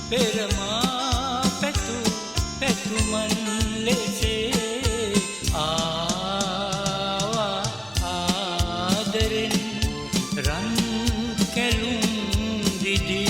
පෙරමා පැතු පැතුමන් ලෙසේ ආවා ආදරෙන් රන් කැලුම් දිදී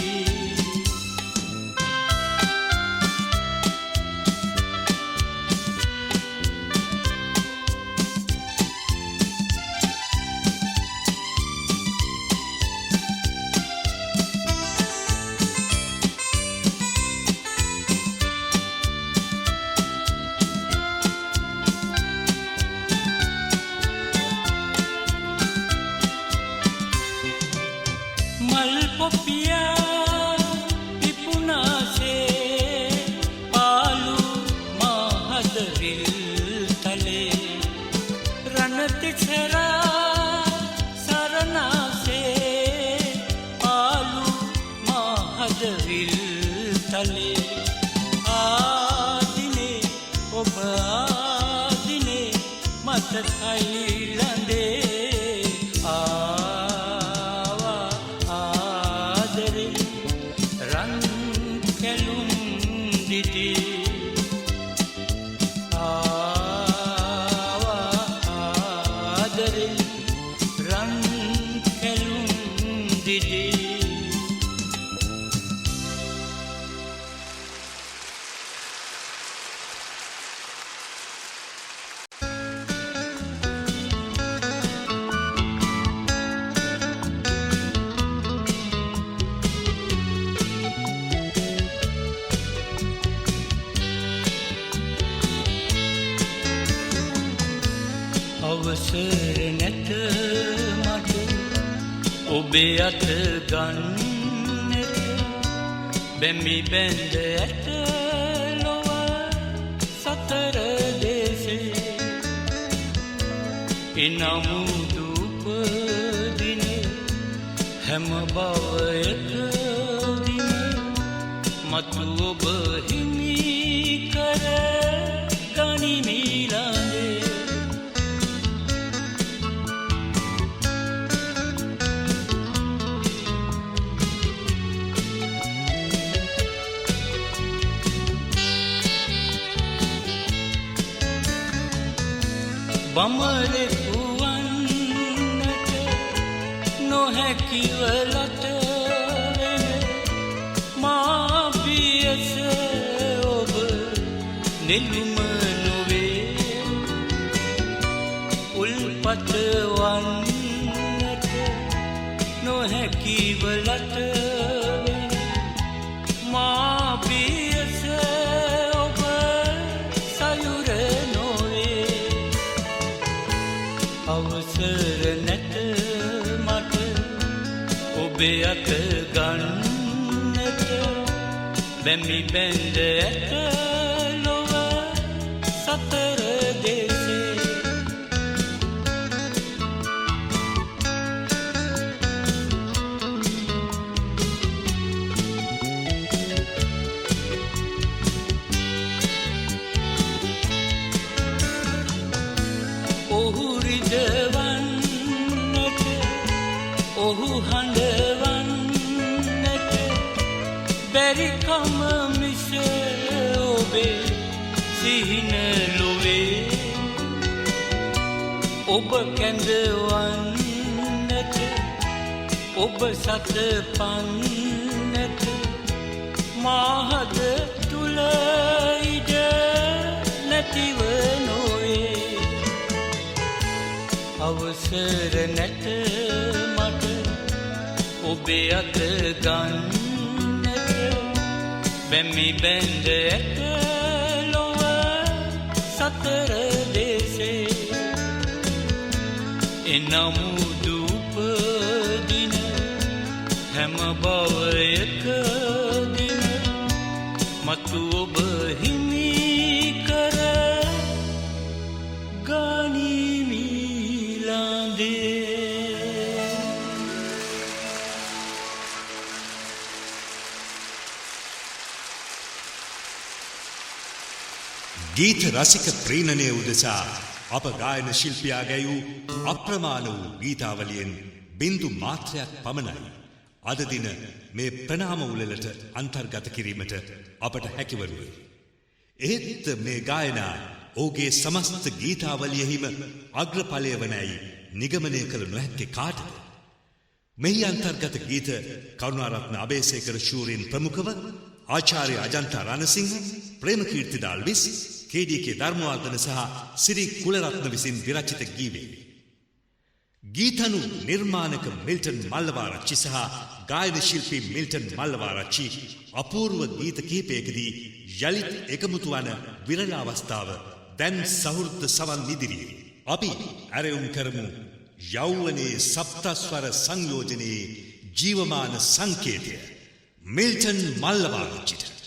අවසර නැත මට ඔබේ අත ගන්නට බැමි බැඳ ඇත ලොව සතර දේශේ එනමුදු උපදින හැම බවයක දින මතු ඔබ හිමි කර ගනිමිලානේ බමරෙකු වන්නට නොහැකිව ලත වෙන මා පියස ඔබ නෙළුම නොවේ උල්පත වන්නට නොහැකිව ලත වෙන මා පියස ඔබ සයුර අවසර නැත මට ඔබේ අත ගන්නට බැමි බැඳ ඇත ලොව සතර දේශේ ඔහු රිදවන්නට ඔහු හඬවන්නට බැරිකම මිස ඔබේ සිහින ලොවේ ඔබ කැඳවන්නට ඔබ සත පන්නට මාහද තුල ඉඩ නැතිව නොවේ අවසර නැත මට ඔබේ අත ගන්නට බැමි බැඳ ඇත ලොව සතර දේශේ එනමුදු උපදින හැම බවයක දින මතු ඔබ හිමි කර ගනිමිලාදේ ගීත රසික ප්‍රීණනය උදෙසා අප ගායන ශිල්පියා ගැයූ අප්‍රමාණ වූ ගීතාවලියෙන් බින්දු මාත්‍රයක් පමණයි අද දින මේ ප්‍රණාම උළෙලට අන්තර්ගත කිරීමට අපට හැකිවරුයි. එහෙත් මේ ගායනා ඔහුගේ සමස්ත ගීතාවලියෙහිම අග්‍රඵලය වනැයි නිගමනය කළ නොහැක්කේ කාටද? මෙහි අන්තර්ගත ගීත කරුණාරත්න අබේසේකර ශූරීන් ප්‍රමුඛව ආචාර්ය අජන්තා රණසිංහ, ප්‍රේමකීර්ති ඩාල්විස්, කේ.ඩී.කේ ධර්මවර්ධන සහ සිරි කුලරත්න විසින් විරචිත ගීවේ. ගීතනු නිර්මාණක මිල්ටන් මල්ලවාරච්චි සහ ගායන ශිල්පී මිල්ටන් මල්ලවාරච්චි අපූර්ව ගීත කිහිපයකදී යළිත් එකමුතු වන විරල අවස්ථාව දැන් සහෘද සවන් ඉදිරියේ අපි ඇරයුම් කරමු යෞවනයේ සප්තස්වර සංයෝජනයේ ජීවමාන සංකේතය මිල්ටන් මල්ලවාරච්චිට.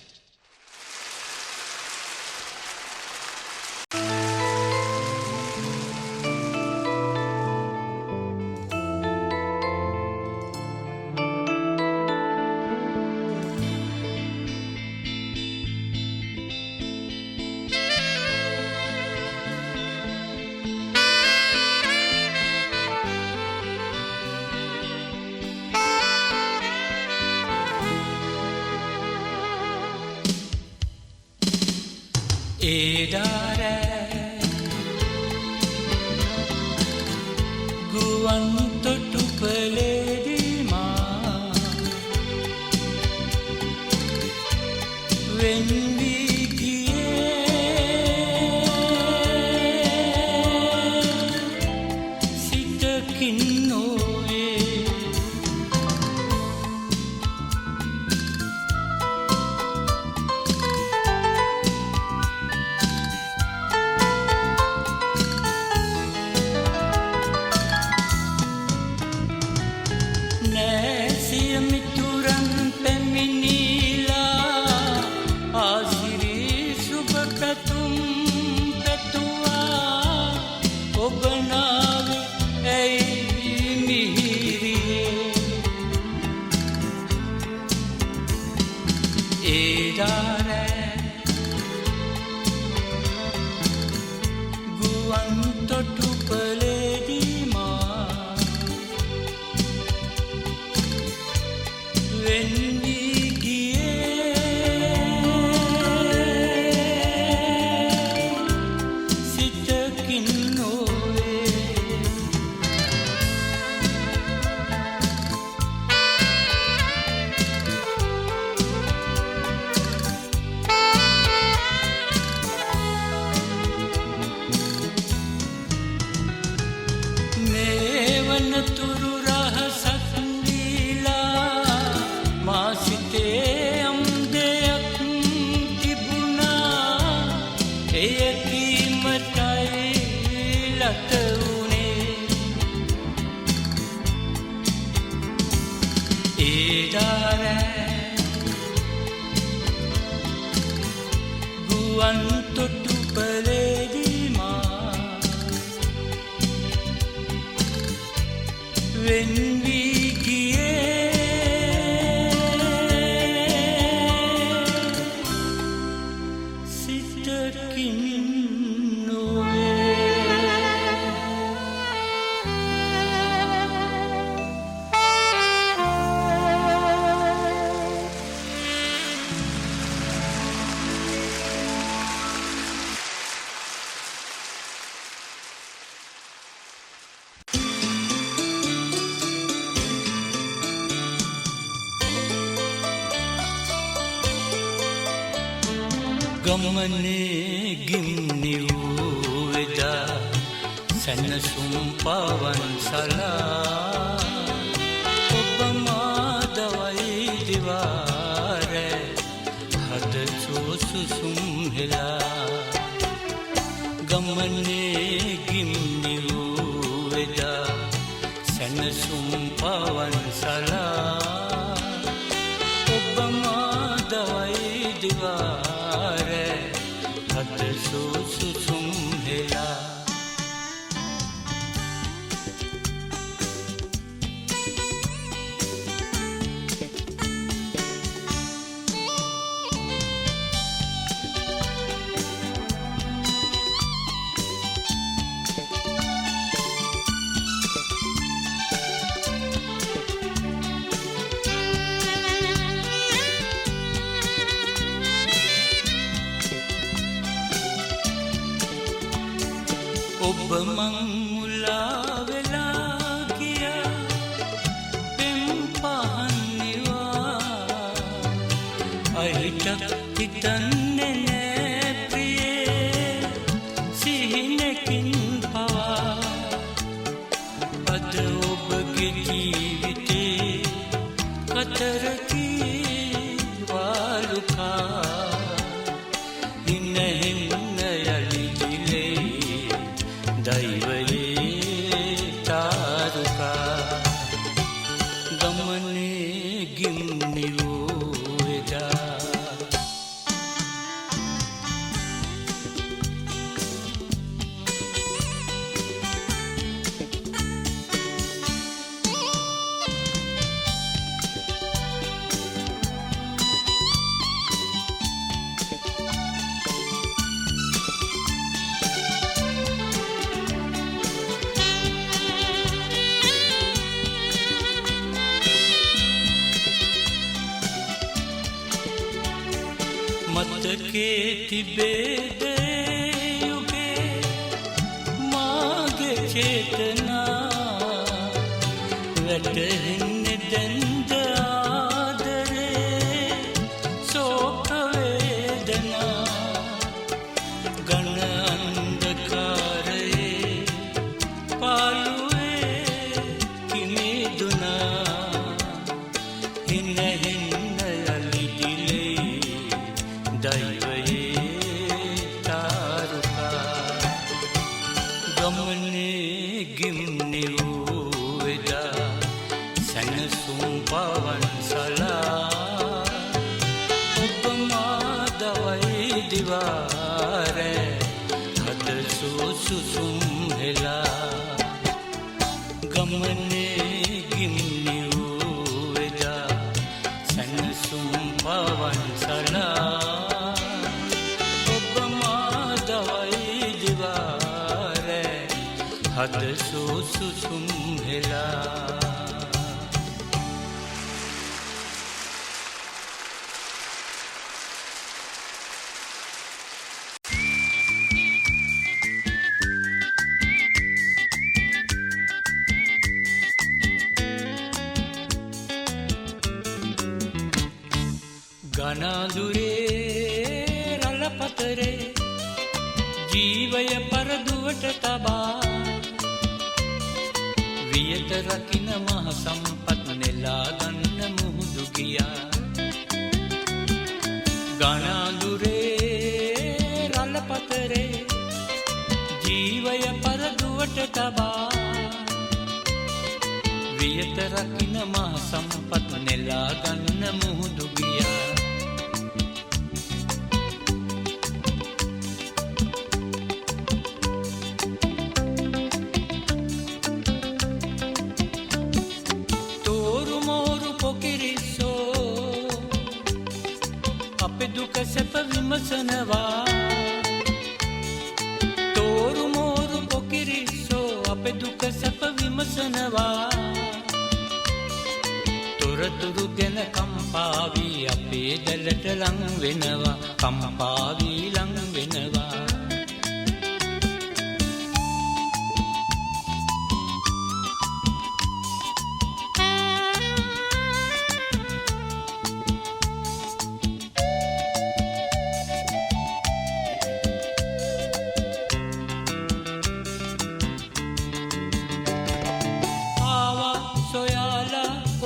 ගමනේ ගින්නි වූ වෙදා සැනසුම් පවන් සලා ඔබ මාදවයි දිවාර හද සුසුම් හෙලා ගමනේ ගින්නි වූ වෙදා සැනසුම් පවන් සලා ඔබ මාදවයි දිවාර සුසුම් හෙලා ඔබ මං මුලා වෙලා ගියා පෙම් පහන්නිවා අහිටක් හිතන්නේ නෑ ප්‍රියේ සිහිනකින් පවා අද ඔබගේ ජීවිතේ කතරකී වාලුකා දෛවයේ තාරුකා ගමනේ ගින්නි වූ එදා මතකේ තිබේද යුගේ මාගේ චේතනා වැටහෙන්නේ දැන්ද ආදරේ ශෝක වේදනා ඝන අන්ධකාරයේ පාළුවේ කිමිදුනා හින දෛවයේ තාරුකා ගමනේ ගිම්නි වූ එදා සැනසුම් පවන්සලා ඔබ මා දවයි දිවාරේ හද සුසුම් හෙලා ගමනේ ගිම්නි වූ එදා සැනසුම් පවන්සලා හද සුසුම් හෙලා ගනාදුරේ රළපතරේ ජීවය පරදුවට තබා වියත රකින මහ සම්පත් නෙලා ගන්න මුහුදු ගියා ගනාදුරේ රළපතරේ ජීවය පරදුවට තබා වියත රකින මහ සම්පත් නෙලා ගන්න මුහුදු ගියා දුක සැප විමසනවා තෝරු මෝරු පොකිරිස්සෝ අපේ දුක සැප විමසනවා තොරතුරු ගැන කම්පාවී අපේ දැලට ලං වෙනවා කම්පාවී ලං වෙනවා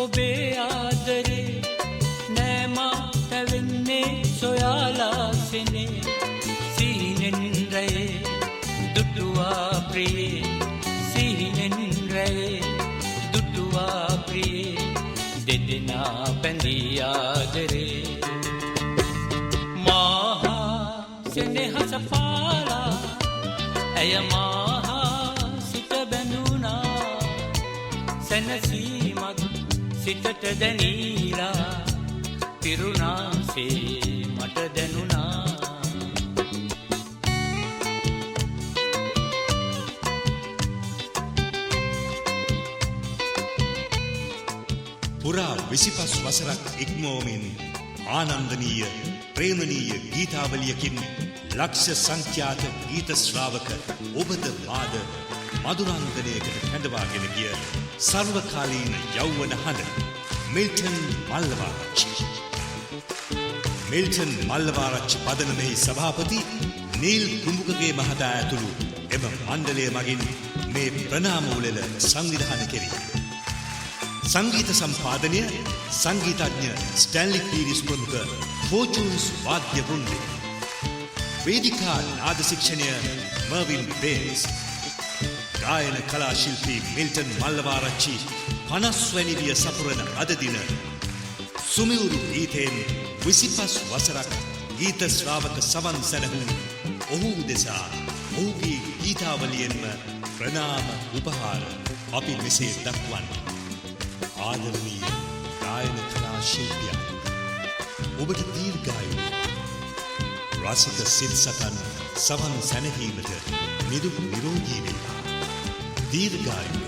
ඔබේ ආදරේ නෑමා පැවෙන්නේ සොයාලා සෙනේ සිහිනෙන් රැයේ දුටුවා ප්‍රියේ සිහිනෙන් රැයේ දුටුවා ප්‍රියේ දෙදෙනා බැඳී ආදරේ මාහා සෙනෙහස පාලා ඇය මාහා සිත බැඳුනා සැනසීමක් සිතට දැනීලා පිරුණාසේ මට දැනුණා පුරා 25 වසරක් ඉක්මවමින් ආනන්දනීය ප්‍රේමනීය ගීතාවලියකින් ලක්ෂ සංඛ්‍යාත ගීත ශ්‍රාවක ඔබද මාද මధుරන්දනයකට කැඳවාගෙන ගිය සර්වකාලීන යෞවන හඬ මිල්ටන් මල්ලවාරච්චි. මිල්ටන් මල්ලවාරච්චි පදනමෙහි සභාපති නීල් කුඹුකගේ මහතා ඇතුළු එම මණ්ඩලය මගින් මේ ප්‍රනාම උළෙල සංවිධානය කෙරේ. සංගීත සම්පාදනය සංගීතඥ ස්ටැන්ලි පීරිස් ප්‍රමුඛ ෆෝචුන්ස් වාද්‍ය වෘන්දය. වේදිකා නාද ශික්ෂණය මර්වින් බේන්ස්. ගායන කලා ශිල්පී මිල්ටන් මල්ලවාරච්චි 50 වැනි විය සපුරන අද දින සුමිවුරු ගීතයෙන් 25 වසරක් ගීත ශ්‍රාවක සවන් සැනහුම් ඔහු දෙසා ඔහුගේ ගීතාවලියෙන්ම ප්‍රනාම උපහාර අපි මෙසේ දක්වන්නේ. ආදරණීය ගායන කලා ශිල්පියා ඔබට දීර්ඝායු රසික සිත් සතන් සවන් සැනහීමට නිදුක් නිරෝගී වේවා. දීර්ඝායු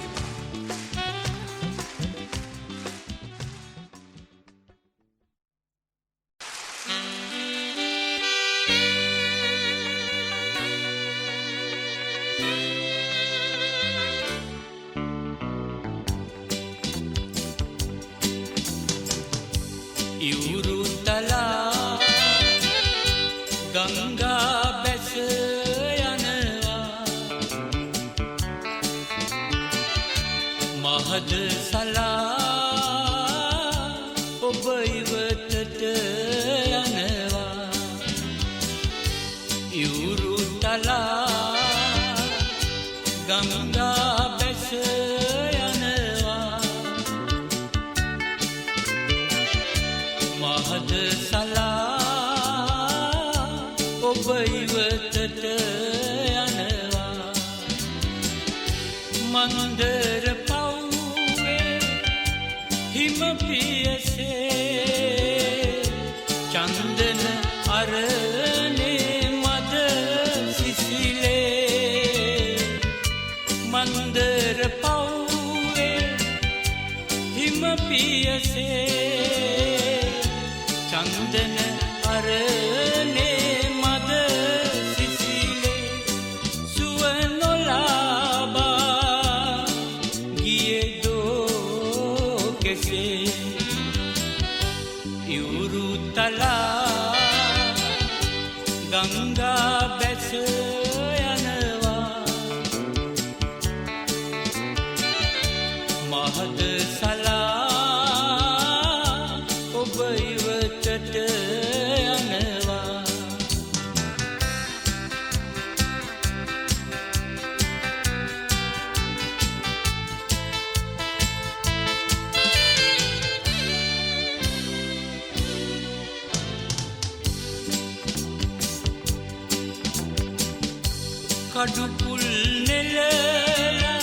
කඩුපුල් නෙලලා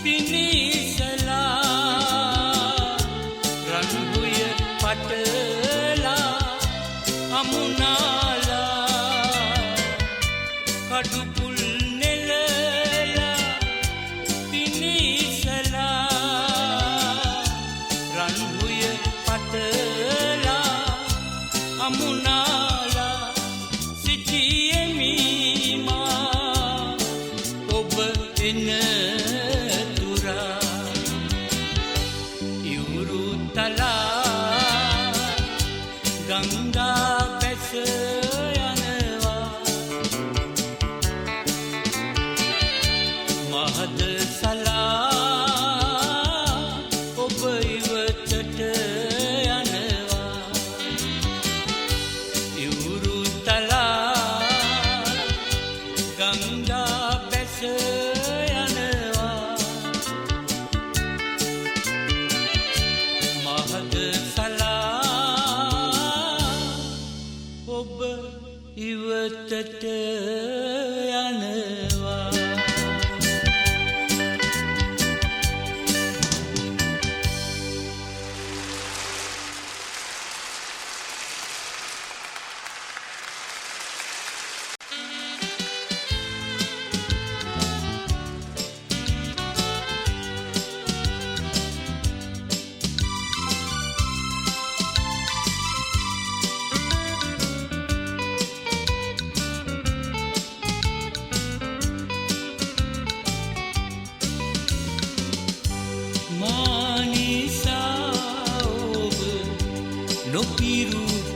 පිනිසලා රන්බුය පටලා අමුණාලා කඩුපුල් නෙලලා පිනිසලා රන්බුය පටලා අමුණාලා සිටියෙමි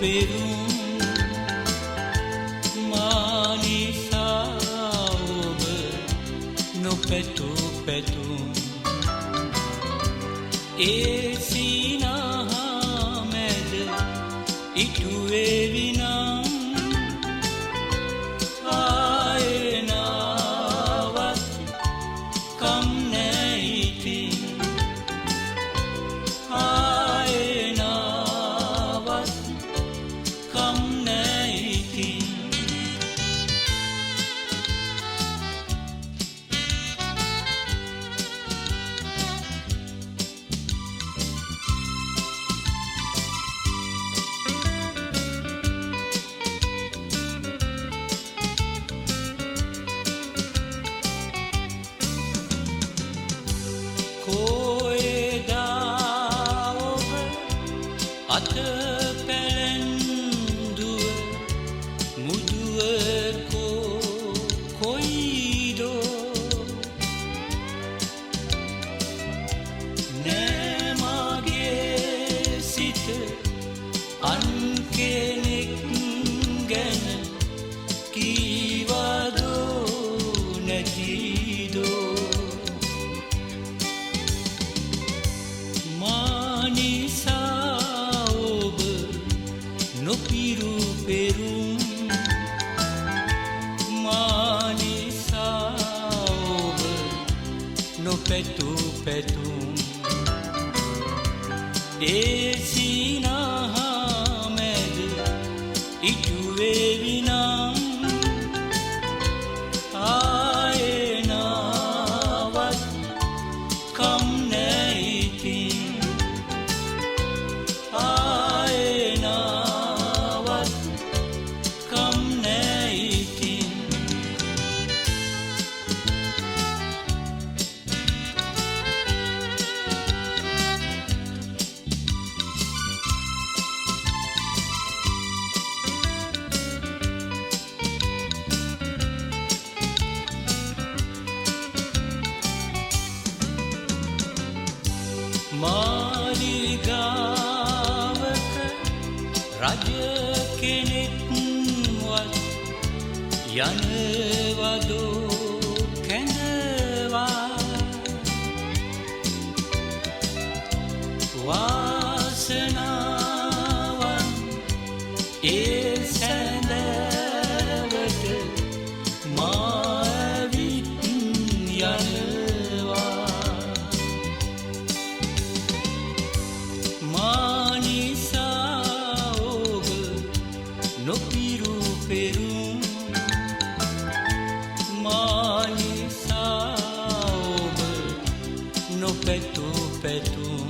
පෙරුම් මානිසා ඔබ නොපැතු පැතුම් ඒ සීනහා මැද ඉටුවේවි නම් ආයනාවත් කම් නෑ ඉතින් ආයනාවත් කම් නෑ ඉතින් අත පැලැන්දුව මුදුවකෝ කොයිදෝ නෑමගේ සිත අන් කෙනෙක් ගැන කීවදෝ නැතිදෝ මානිසා නොපිරු පෙරුම් මානිසා ඔබ නොපැතු පැතුම් ඒ සීනහා මැද ඉටුවේවි නම් ආයනාවත් කම් නෑ ඉතින් මාලිගාවක රජ කෙනෙක්වත් යනවදෝ කැඳවා වාසනාවන් ඒ සැඳවට මාවිත් යනවා මානිසා ඔබ නොපිරු පෙරුම් මානිසා ඔබ නොපැතු පැතුම්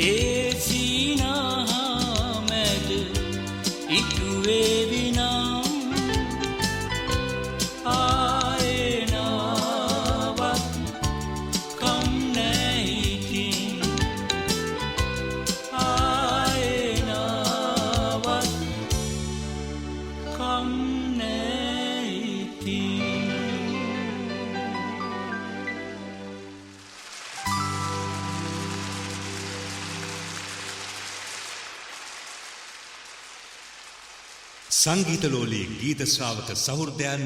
ඒ සීනහා මැද ඉටුවේවි නම් ආයනාවත් කම් නෑ ඉතින් ආයනාවත් කම් නෑ ඉතින් සංගීතලෝලී ගීත ශ්‍රාවක සහෘදයන්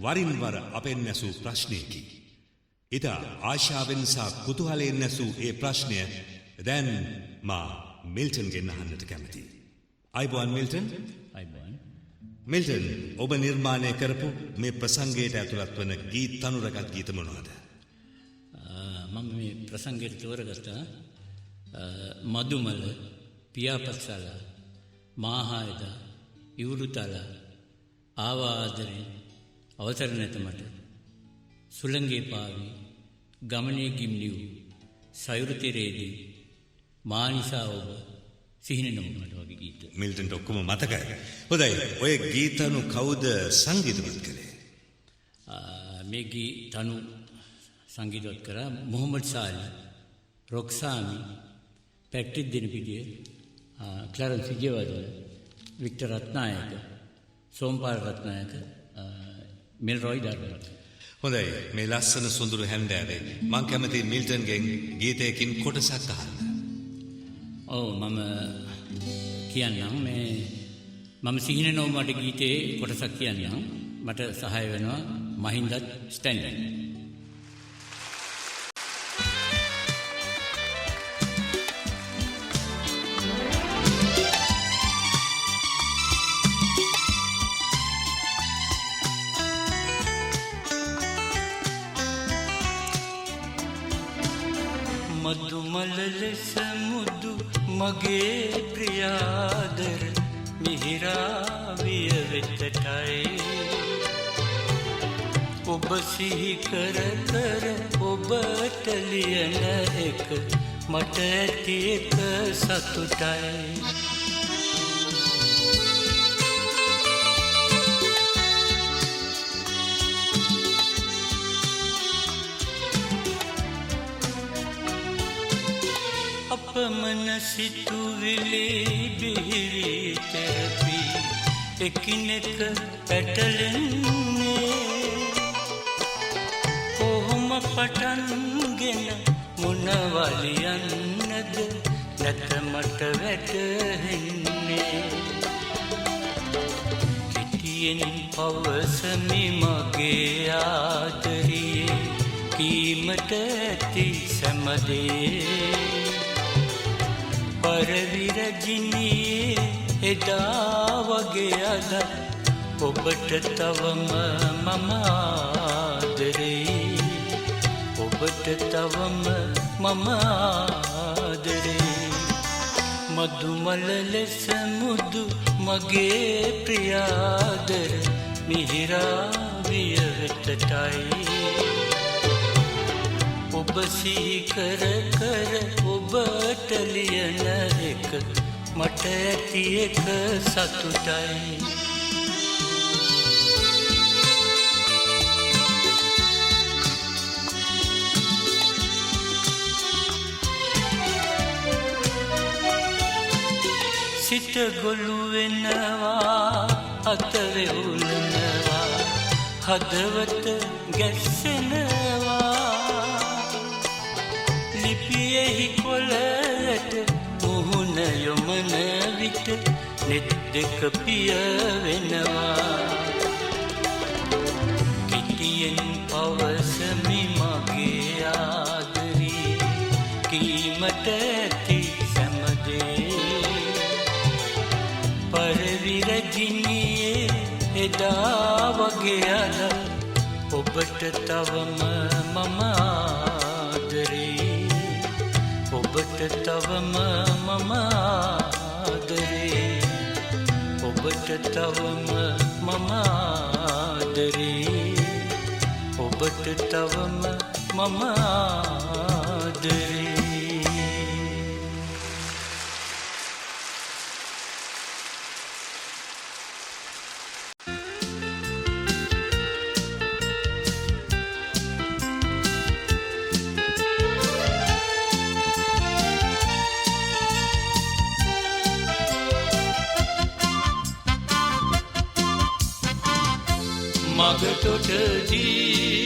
වරින් වර අපෙන් නැසූ ප්‍රශ්නයකි. ඉතා ආශාවෙන් සහ කුතුහලයෙන් නැසූ ඒ ප්‍රශ්නය දැන් මා මිල්ටන්ගෙන් අහන්නට කැමතියි. අයිබෝන් මිල්ටන්. අයිබෝන්. මිල්ටන්, ඔබ නිර්මාණය කරපු මේ ප්‍රසංගයට ඇතුළත් වන ගීත තනුරගත් ගීත මොනවාද? මම මේ ප්‍රසංගයට තෝරගත්තා මදුමල, පියාපත්සල, මාහායද, ඉවුරුතල, ආවාදරෙන්, අවසර නැත මට, සුළඟේ පාවි, ගමනේ ගිම්ලිව්, සයුරු තෙරේදී, මානිසා ඔබ, සිහින නොමට වගේ ගීත. මිල්ටන්ට ඔක්කොම මතකයි. හොඳයි, ඔය ගීතනු කවුද සංගීතවත් කළේ? මේ ගීතනු සංගීතවත් කරා මොහොමඩ් සාලි, රොක්සාමි, පැට්‍රික් දෙනපිටිය, ක්ලරන්ස් විජේවර්ධන, වික්ටර් රත්නායක, සෝම්පාල් රත්නායක, මෙල්රොයි ඩර්බන්. හොඳයි, මේ ලස්සන සුන්දර හැන්දෑවේ මං කැමති මිල්ටන්ගෙන් ගීතයකින් කොටසක් අහන්න. ඔව්, මම කියන්නම් මේ මම සිහින නොමඩ ගීතයේ කොටසක් කියන්නම් මට සහාය වෙනවා මහින්දත් ස්ටැන්ලි මදුමල ලෙස මුදු මගේ ප්‍රියාදර මිහිරාවිය වෙතටයි ඔබ සිහි කර කර ඔබට ලියන එක මට ඇති එක සතුටයි අපමණ සිතුවිලි බිහිවි තෙරපි එකිනෙක පැටලෙන්නේ කොහොම පටන්ගෙන මොනවලියන්නද නැත මට වැටහෙන්නේ කිටියෙන් පවසමි මගේ ආදරියේ කීමට ඇති සැමදේ පරවිරජිනියේ එදා වගේ අද ඔබට තවම මම ආදරේ ඔබට තවම මම ආදරේ මදුමල ලෙස මුදු මගේ ප්‍රියාදර මිහිරාවිය වෙතටයි ඔබ සිහි කර කර ඔබට ලියන එක මට ඇති එක සතුටයි සිත ගොළු වෙනවා අත වෙවුලනවා හදවත ගැස්සෙනවා ලිපියෙහි කොළට මුහුණ යොමන විට නෙත් දෙක පිය වෙනවා කිටියෙන් පවසමි මගේ ආදරී කීමට ඇති සැමදේ පරවිරජිනියේ එදා වගේ අද ඔබට තවම මම ආදරේ ඔබට තවම මම ආදරේ ඔබට තවම මම ආදරේ ඔබට තවම මම ආදරේ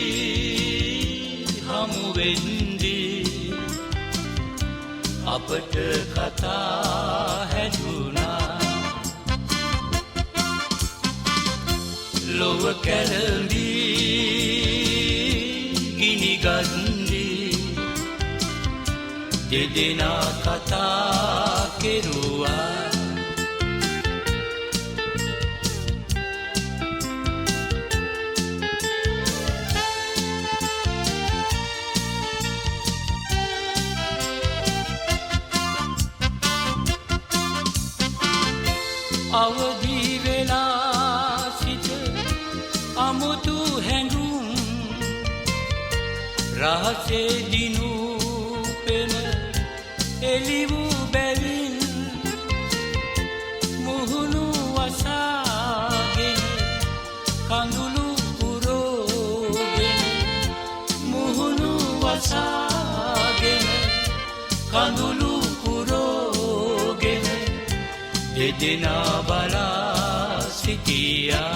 මගතොටදී හමුවෙන්දී අපට කතා හැදුනා ලොව කැළඹී ගිනිගන්දී දෙදෙනා කතා කෙරුවා අවදි වෙලා සිට අමුතු හැඟුම් රහසේ දිනු පෙන එළි වූ බැවින් මුහුණු වසාගෙන කඳුළු පුරෝගෙන මුහුණු වසාගෙන කඳුළු පුරෝගෙන දෙදෙනා බලා සිටියා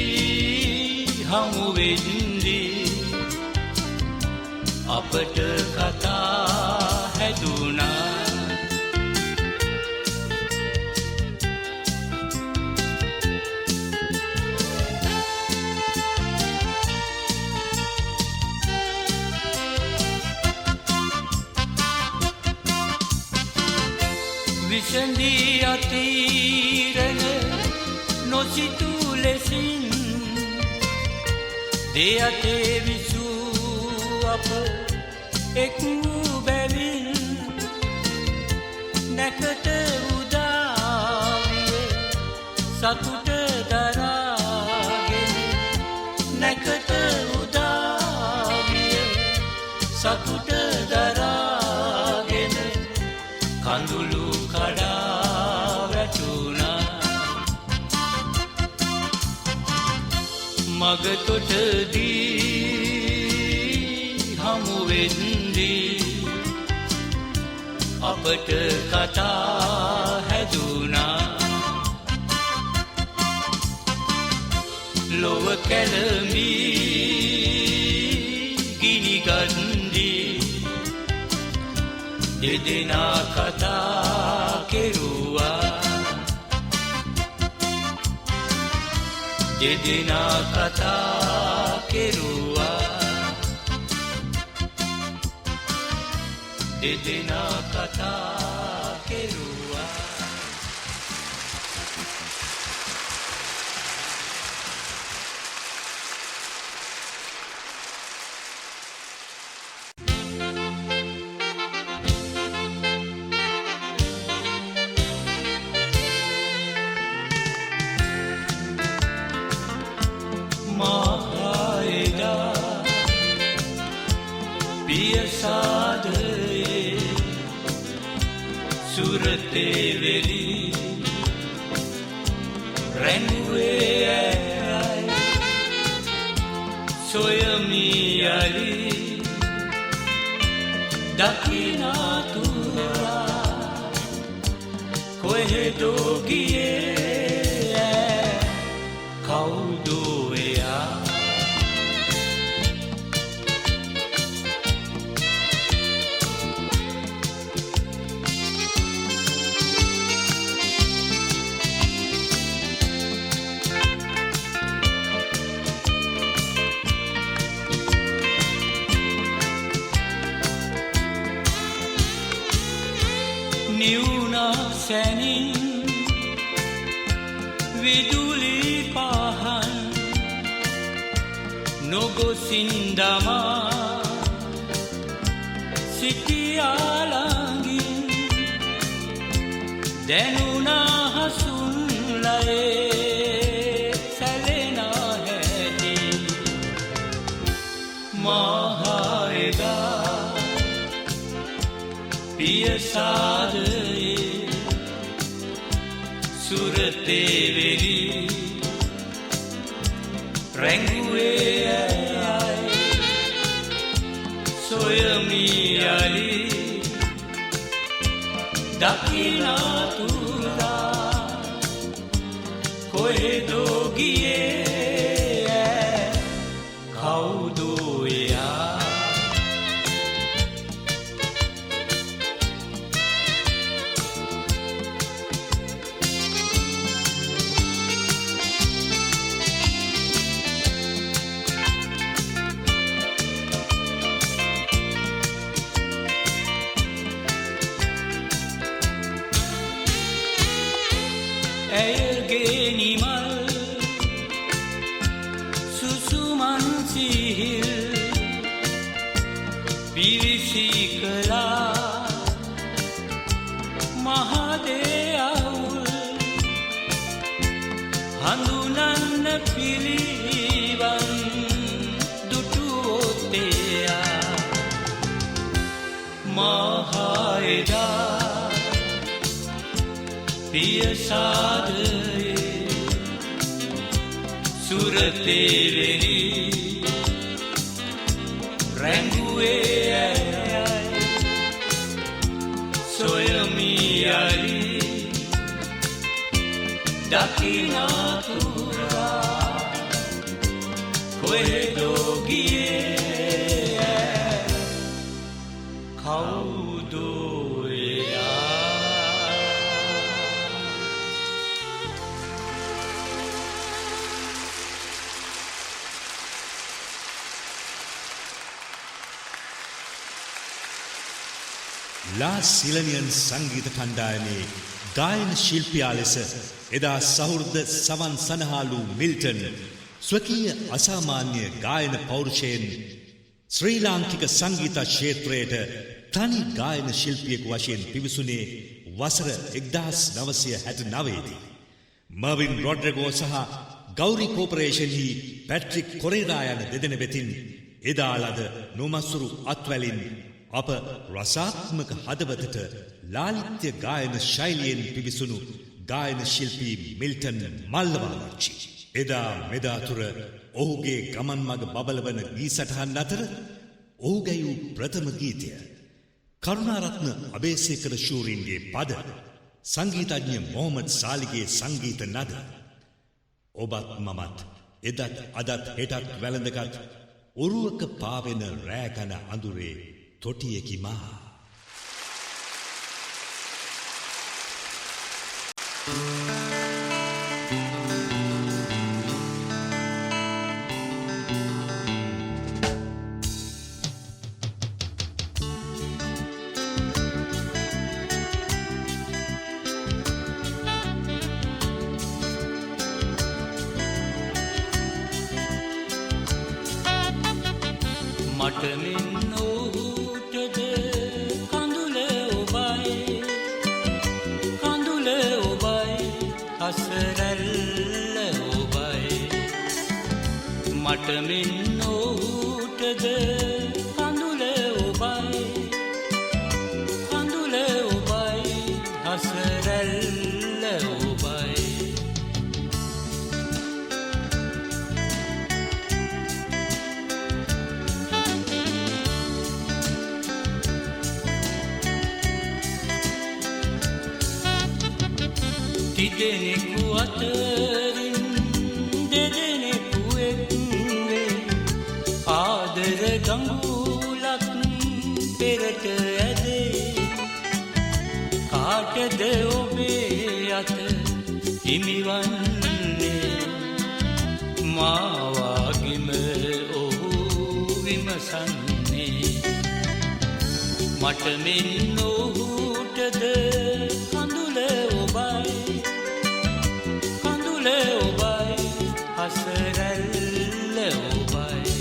මගතොටදී හමුවෙන්දී අපට කතා හැදුනා විසඳී අතීරණ නොසිතු ලෙසින් දෙයතේ විසූ අප එක් වූ බැවින් නැකට උදාවිය සතුට දරාගෙන නැකට උදාවිය සතුට දරාගෙන කඳුළු කඩා වැටුණා මගතොටදී හමුවෙන්දී අපට කතා හැදුනා ලොව කැළඹී ගිනිගන්දී දෙදෙනා කතා කෙරුවා දෙදෙනා කතා කෙරුවා දෙදෙනා කතා කෙරුවා පියසාදයේ සුරතේ වෙලි රැඳුවේ ඇයි සොයමි යලි දකින්නතුරා කොහෙදෝ ගියේ කවුද එයා නිවුණා සැනින් විදුලි පහන් නොගොසින් දමා සිටියා ළඟින් දැනුණා හසුන් ලයේ සැලෙන හැටි මහා එදා පියසාදයේ සුරතේ වෙලි රැඟුවේ ඇයි සොයමි යලි දකින්නතුරා කොහෙදෝ ගියේ කවුද එයා ඇයගේ නිමල් සුසුමන් සිහිල් පිවිසි කළා මහදේ අවුල් හඳුනන්න පිළිවන් දුටුවොත් එයා මහා එදා පියසාදයේ සුරතේ වෙලි රැඳුවේ ඇයි සොයමි යලි දකින්නතුරා කොහෙදෝ ගියේ කවුදෝ එයා ලා සිලනියන් සංගීත කණ්ඩායමේ ගායන ශිල්පියා ලෙස එදා සහෘද සවන් සනහාලු මිල්ටන් ස්වකීය අසාමාන්‍ය ගායන පෞරුෂයෙන් ශ්‍රී ලාංකික සංගීත ක්ෂේත්‍රයට තනි ගායන ශිල්පියෙකු වශයෙන් පිවිසුනේ වසර 1969 දී. මර්වින් රොඩ්රිගෝ සහ ගෞරි කෝපරේෂන්හි පැට්‍රික් කොරේරා යන දෙදෙන වෙතින් එදා ලද නොමසුරු අත්වැලින් අප රසාත්මක හදවතට ලාලිත්‍ය ගායන ශෛලියෙන් පිවිසුණු ගායන ශිල්පී මිල්ටන් මල්ලවාරච්චි. එදා මෙදාතුර ඔහුගේ ගමන් මග බබලවන ගී සටහන් අතර ඔහු ගැයූ ප්‍රථම ගීතය කරුණාරත්න අබේසේකර ශූරින්ගේ පද, සංගීතඥ මොහමඩ් සාලිගේ සංගීත නද. ඔබත් මමත් එදත් අදත් හෙටත් වැළඳගත් ඔරුවක පාවෙන රෑකන අඳුරේ තොටියකි මා. මට මෙන්න ඔහුටද කඳුල ඔබයි කඳුල ඔබයි හසරැල්ල ඔබයි මට මෙන්න ඔහුටද කඳුල ඔබයි කඳුල ඔබයි හසරැල්ල ඔබයි තිදෙනෙකු අතරින් දෙදෙනෙකු එක්වේ ආදර ගඟුලක් පෙරට ඇදේ කාටද ඔබේ අත හිමිවන්නේ මාවාගිම ඔහු විමසන්නේ මට මෙන්න ඔහුටද කඳුල ඔබයි කඳුල ඔබයි හසරැල්ල ඔබයි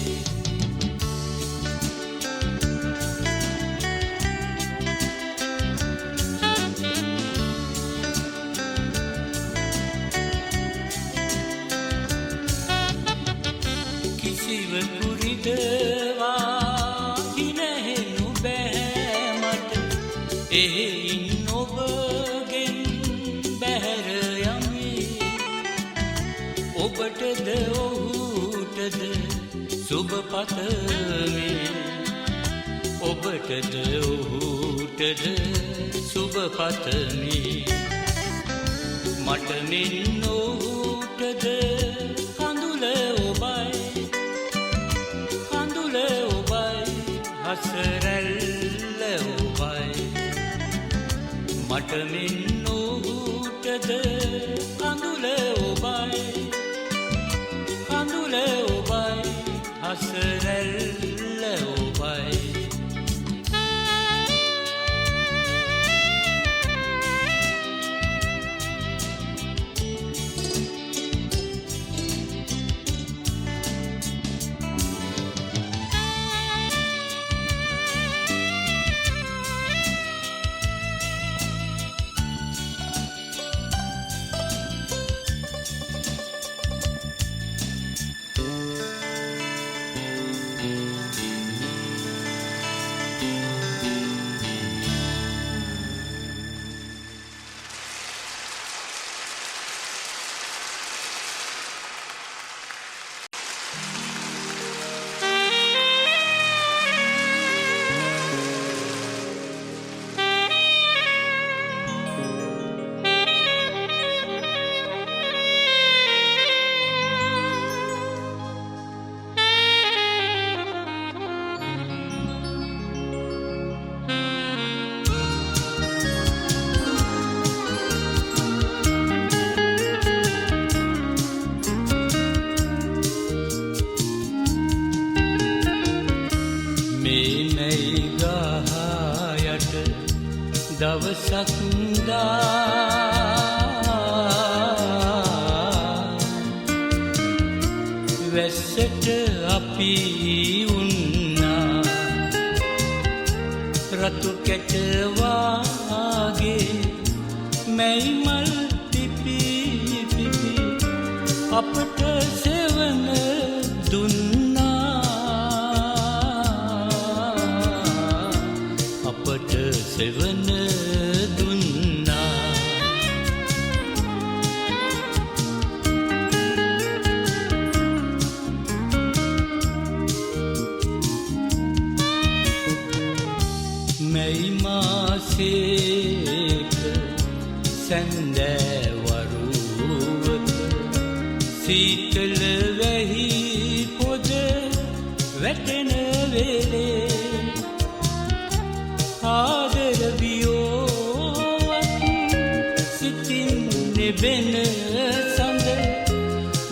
කිසිවෙකු රිදවා හිනහෙනු බෑ මට එහෙයින් ඔබගෙන් බැහැර යමි ඔබටද ඔහුටද සුබ පතමි ඔබටද ඔහුටද සුබ පතමි මට මෙන්න ඔහුටද කඳුල ඔබයි කඳුල ඔබයි හසරැල්ල ඔබයි මට මෙන්න ඔහුටද කඳුල ඔබයි කඳුල ඔබයි හසරැල්ල ඔබයි දවසක් දා වැස්සට අපි උන්නා රතු කැට වාගේ මැයි මල් පිපි පිපි අපට සෙවන දුන්නා අපට සෙවන දුන්නා මැයි මාසේක සැන්දෑවරුවක සීතල වැහි පොද වැටෙන වෙලේ ආදර වියෝවක් සිතින් නෙබෙන සඳ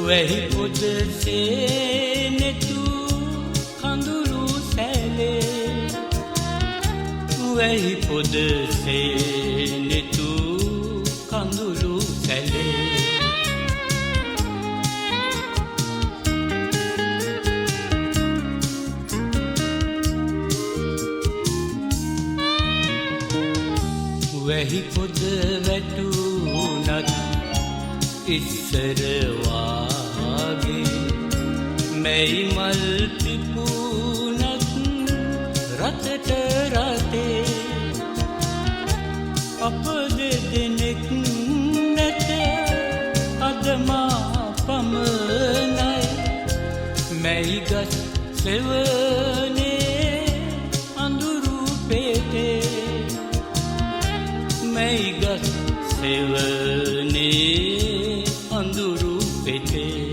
වැහි පොද සේනෙතු කඳුළු සැලේ වැහි පොද සේනෙතු කඳුළු සැලේ වැහි පොද වැටුනත් ඉස්සර වාගේ මැයි මල් පිපුනත් රතට රතේ අප දෙදෙනෙක් නැත අදමා පමණයි මැයි ගස් සෙවනේ අඳුරු පෙතේ මැයි ගස් සෙවනේ අඳුරු පෙතේ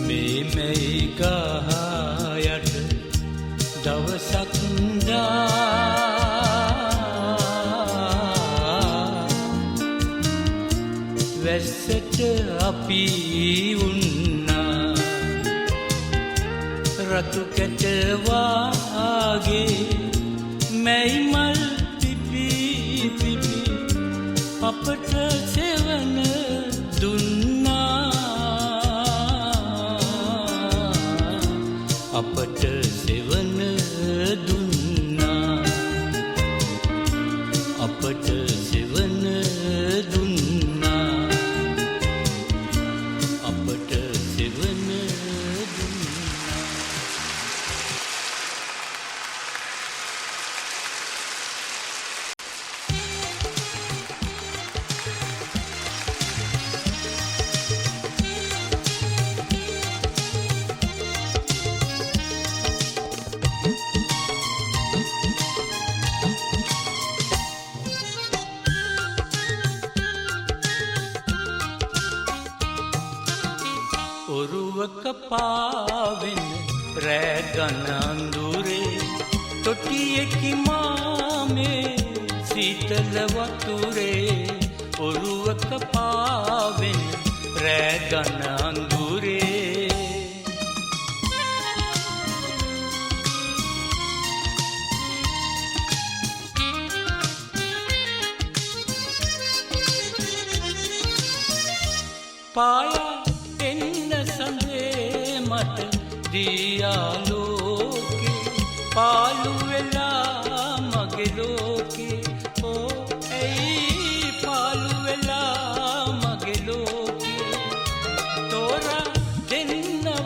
මේ මැයි ගහ යට දවසක් දා වැස්සට අපි උන්නා රතු කැට වාගේ මැයි මල් පිපි පිපි අපට සෙවන දුන්නා අපට සෙවන දුන්නා අපට සෙවන දුන්නා අපට සෙවන දුන්නා ඔරුවක පාවෙන රැගන අඳුරේ තොටියෙකි මාමේ සීතල වතුරේ ඔරුවක පාවෙන රැගන අඳුරේ පායා එන්න සඳේ මට දියාලෝකේ පාලු වෙලා මගේ ලෝකේ ඕ ඇයි පාලු වෙලා මගේ ලෝකේ තෝරා දෙන්න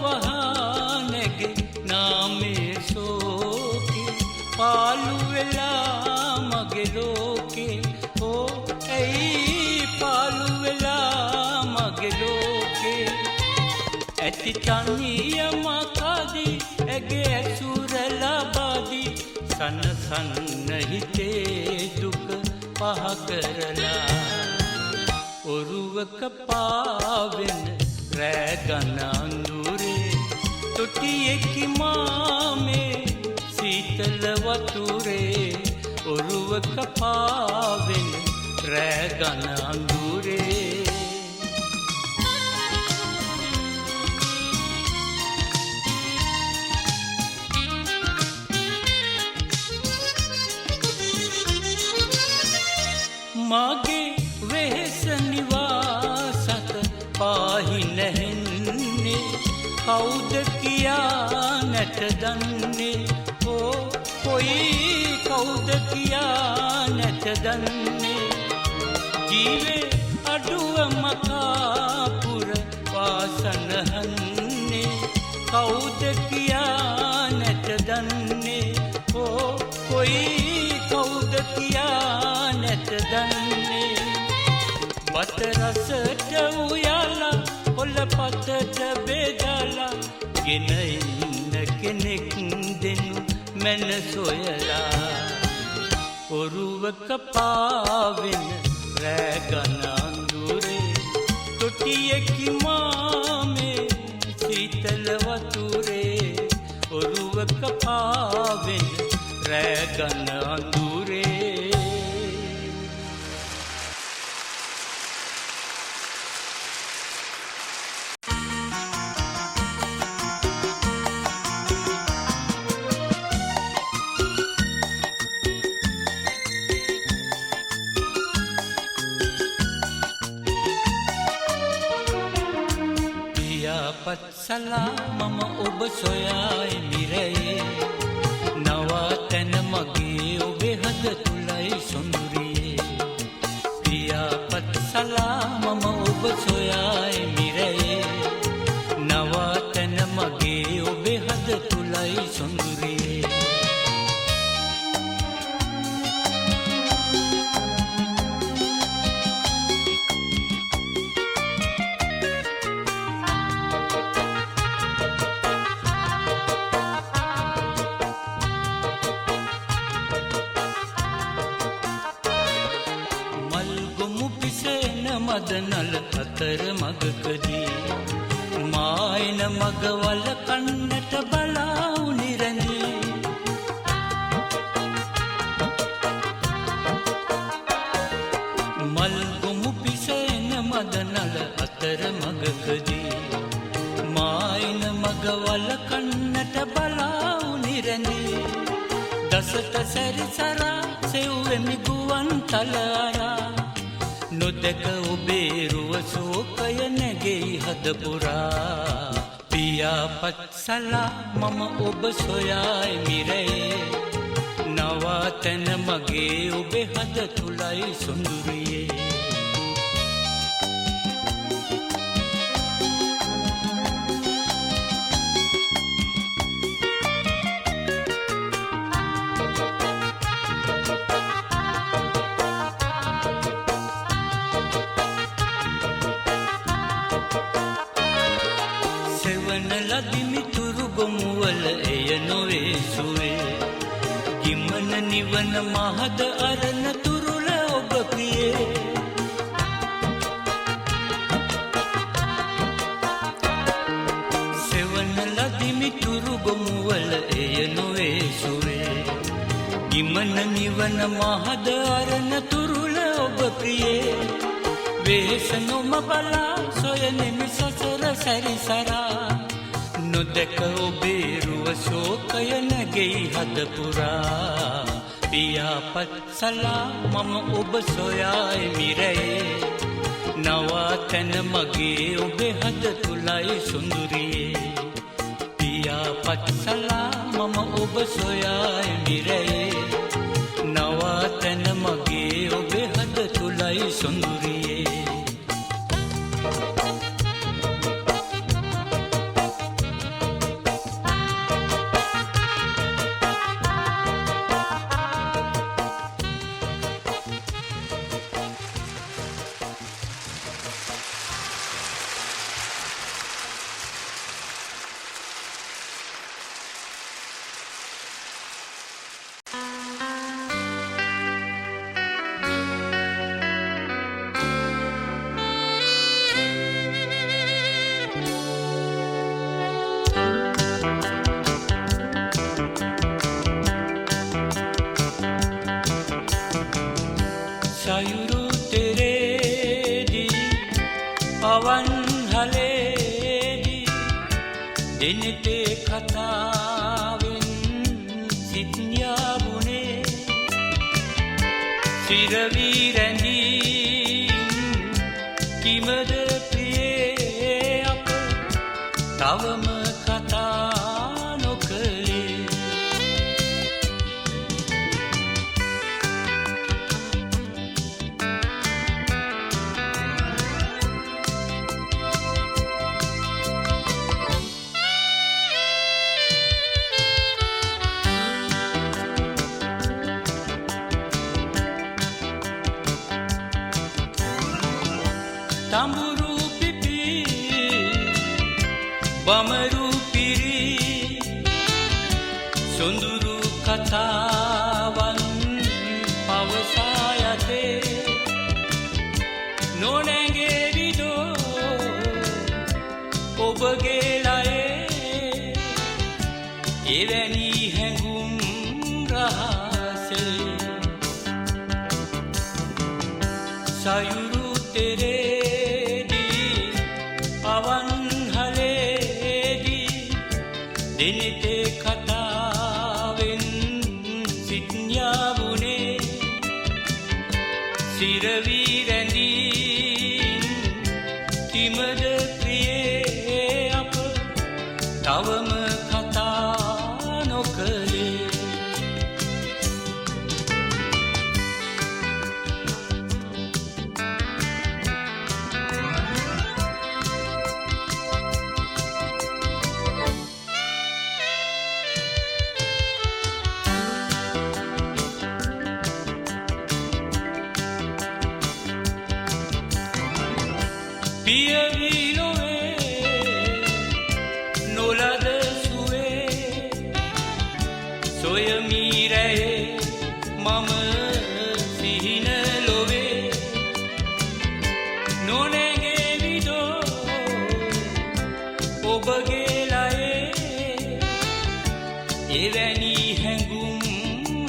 වහනගේ නාමේ සෝකේ පාලු වෙලා මගේ ලෝකේ ඕ ඇයි පාලු වෙලා මගේ ලෝකේ ඇති තනිය මකදී ඇගේ ඇසුර ලබදී සනසන්න හිතේ දුක පහ කරලා ඔරුවක පාවෙන රැගන අඳුරේ තොටියෙකි මාමේ සීතල වතුරේ ඔරුවක පාවෙන රැගන අඳුරේ මාගේ වෙහෙස නිවාසත පාහි නැහෙන්නේ කවුද කියා නැට දන්නේ ඕ කොයි කවුද කියා නැට දන්නේ ජීවේ අඩුව මකාපුර වාසනහන්නේ කවුද කියා නැට දන්නේ ඕ කොයි කවුද කියා නැට දන්නේ බත රසට උයලා කොළ පතට බෙදලා ගෙන ඉන්න කෙනෙක් දෙනු මැන සොයලා ඔරුවක පාවෙන රැගන අඳුරේ තොටියකි මාමේ සීතල වතුරේ ඔරුවක පාවෙන රැගන අඳුරේ පත්සලා මම ඔබ සොයායි මිරයේ නවතන මගේ ඔබේ හද තුලයි සොඳුරියේ පියාපත්සලා මම ඔබ සොයායි මිරයේ නවතන මගේ ඔබේ හද තුලයි සොඳුරියේ මදනල අතර මගකදී මායන මගවල කන්නට බලාවු නිරඳී මල්ගොමු පිසෙන මදනල අතර මගකදී මායන මගවල කන්නට බලාවු නිරඳී දසත සැරිසරා සෙව්වෙමි ගුවන් තලරා නොදක ඔබේ රුව සෝකය නැගෙයි හදපුරා පියාපත්සලා මම ඔබ සොයායි මිරයේ නවතන මගේ ඔබේ හද තුලයි සොඳුරියේ ගොමුවල එය නොවේ සුවේ ගිමන නිවන මහද අරණ තුරුල ඔබ පියේ සෙවන ලදිමි තුරු ගොමුවල එය නොවේ සුවේ ගිමන නිවන මහද අරණ තුරුල ඔබ ප්‍රියේ වෙහෙස නොම බලා සොයනෙමි සසර සැරිසරා නොදක ඔබේ රුව ශෝකය නැගෙයි හදපුරා පියාපත්සලා මම ඔබ සොයායි මිරයේ නවතන මගේ ඔබේ හද තුලයි සොඳුරියේ පියාපත්සලා මම ඔබ සොයායි මිරයේ නවතන මගේ ඔබේ හද තුලයි සොඳුරියේ සයුරු තෙරේදී පවන් හලේදී දෙනෙතේ කතාවෙන් සිත් යාබුනේ සිරවි රැඳී කිමද ප්‍රියේ අප තවම කතා නොකළේ තඹුරු පිපි බමරු පිරි සොඳුරු කතාවන් පවසා යතේ නොනැගෙවිදෝ ඔබගේ ලයේ එවැනි හැඟුම් රහසේ සයුරු තෙරේ දිනතේ කතාවෙන් සිට්ඥාවුනේ සිරවි රැඳී කිමද ප්‍රියේ අප තවම කතා නොකළේ පියවි නොවේ නොලද සුවේ සොයමි රැයේ මම සිහින ලොවේ නොනැගෙවිදෝ ඔබගේ ලයේ එවැනි හැඟුම්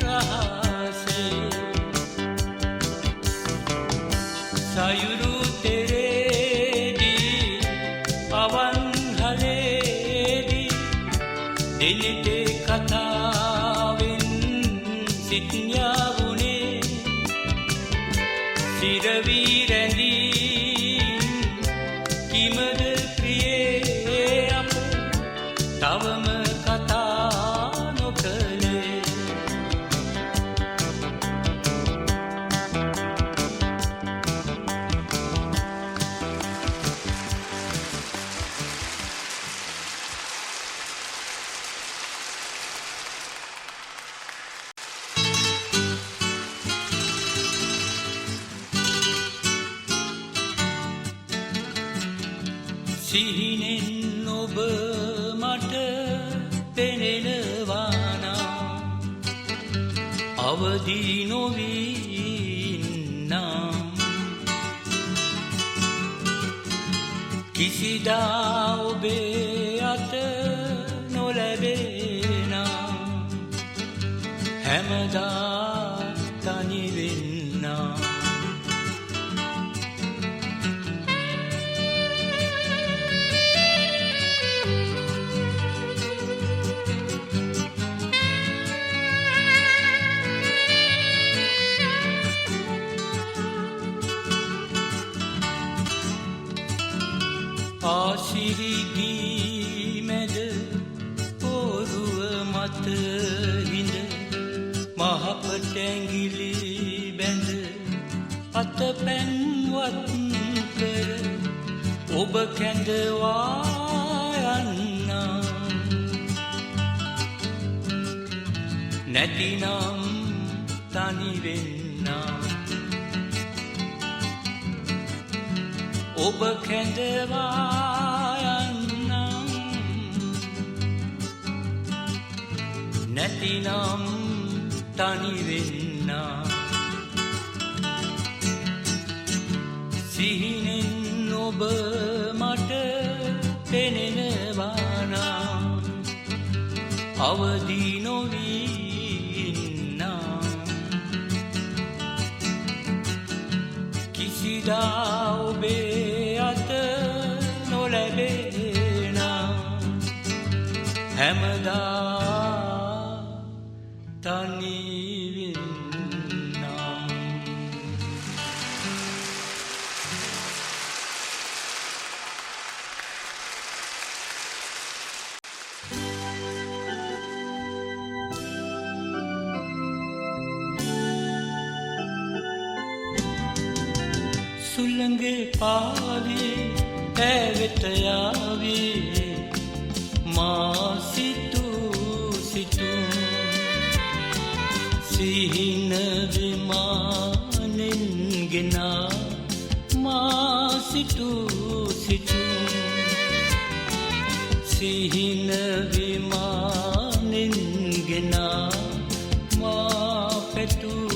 රහසේ සයුරු දිනතේ කතාවෙන් සිට්ඥාවුනේ සිරවි රැඳී කිමද ප්‍රියේ අප තවම කතා නොකළේ සිහිනෙන් ඔබ මට පෙනෙනවානා අවදි නොවීන්නම් කිසිදා ඔබේ අත නොලැබේනම් හැමදා තනිවෙන්නම් ආසිරිගී මැද පොරුව මත හිඳ මහපටැංගිලි බැඳ අත පැන්වත් කර ඔබ කැඳවා යන්නම් නැතිනම් තනිවෙන්නම් ඔබ කැඳවා යන්නම් නැතිනම් තනිවෙන්නම් සිහිනෙන් ඔබ මට පෙනෙනවානම් අවදි නොවීන්නම් කිසිදා ඔබේ අත නොලැබේනම් හැමදා තනිවෙන්නම් සුළඟේ පාවේ ඇවෙත යාවේ මා සිතූ සිහින විමානෙන් ගෙනා මා සිතූ සිහින විමානෙන් ගෙනා මා පැතූ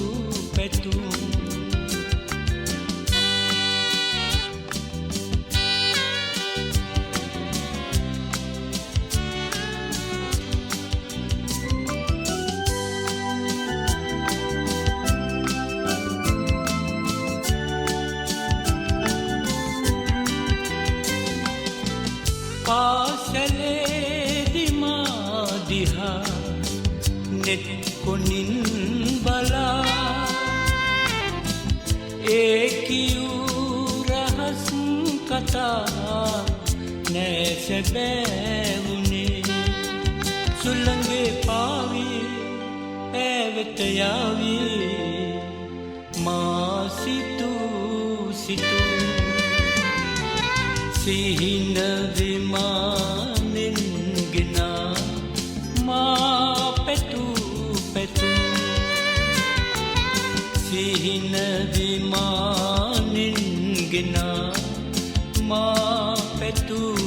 පාසලේදි මා දිහා නෙත් කොනින් බලා ඒ කියූ රහස් කතා නෑ සැබෑ වුනේ සුළඟේ පාවේ ඇවෙත යාවේ මා සිතූ සිහින විමානෙන් ගෙනා මා පැතූ සිහින විමානෙන් ගෙනා මා පැතූ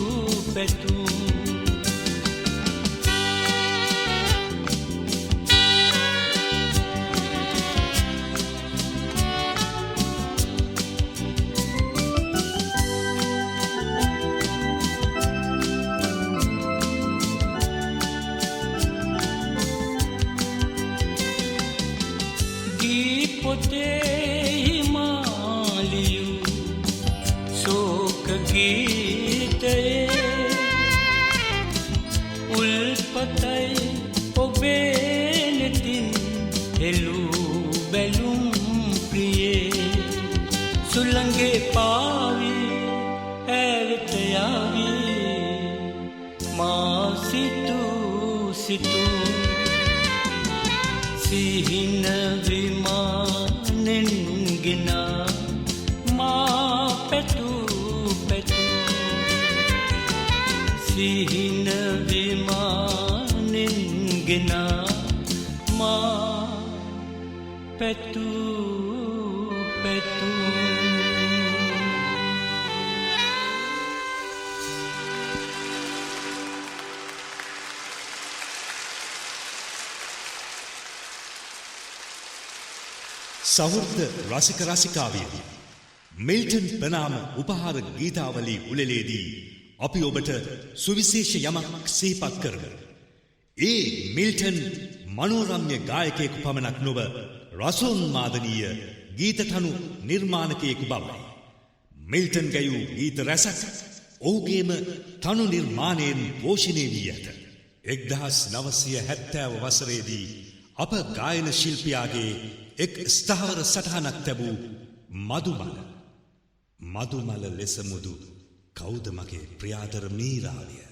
පොතේ හිමාලියු ශෝක ගීතයේ උල්පතයි ඔබේ නෙතින් හෙළූ බැලුම් ප්‍රියේ සුළඟේ පාවේ ඇවෙත යාවේ මා සිතූ සිහින විමානෙන් ගෙනා මා පැතූ සිහින විමානෙන් ගෙනා මා පැතූ සහෘද රසික රසිකාවියනි මිල්ටන් ප්‍රනාම උපහාර ගීතාවලි උළෙලේදී අපි ඔබට සුවිශේෂ යමක් සිහිපත් කරමු. ඒ මිල්ටන් මනෝරම්‍ය ගායකයෙකු පමණක් නොව රසෝන්මාදනීය ගීතතනු නිර්මාණකයෙකු බවයි. මිල්ටන් ගැයූ ගීත රැසක් ඔහුගේම තනු නිර්මාණයෙන් පෝෂණය වී ඇත. 1970 වසරේදී අප ගායන ශිල්පියාගේ එක් ස්ථාවර සටහනක් තැබූ මදුමල ලෙස මුදු කවුද මගේ ප්‍රියාදර මීරාවිය.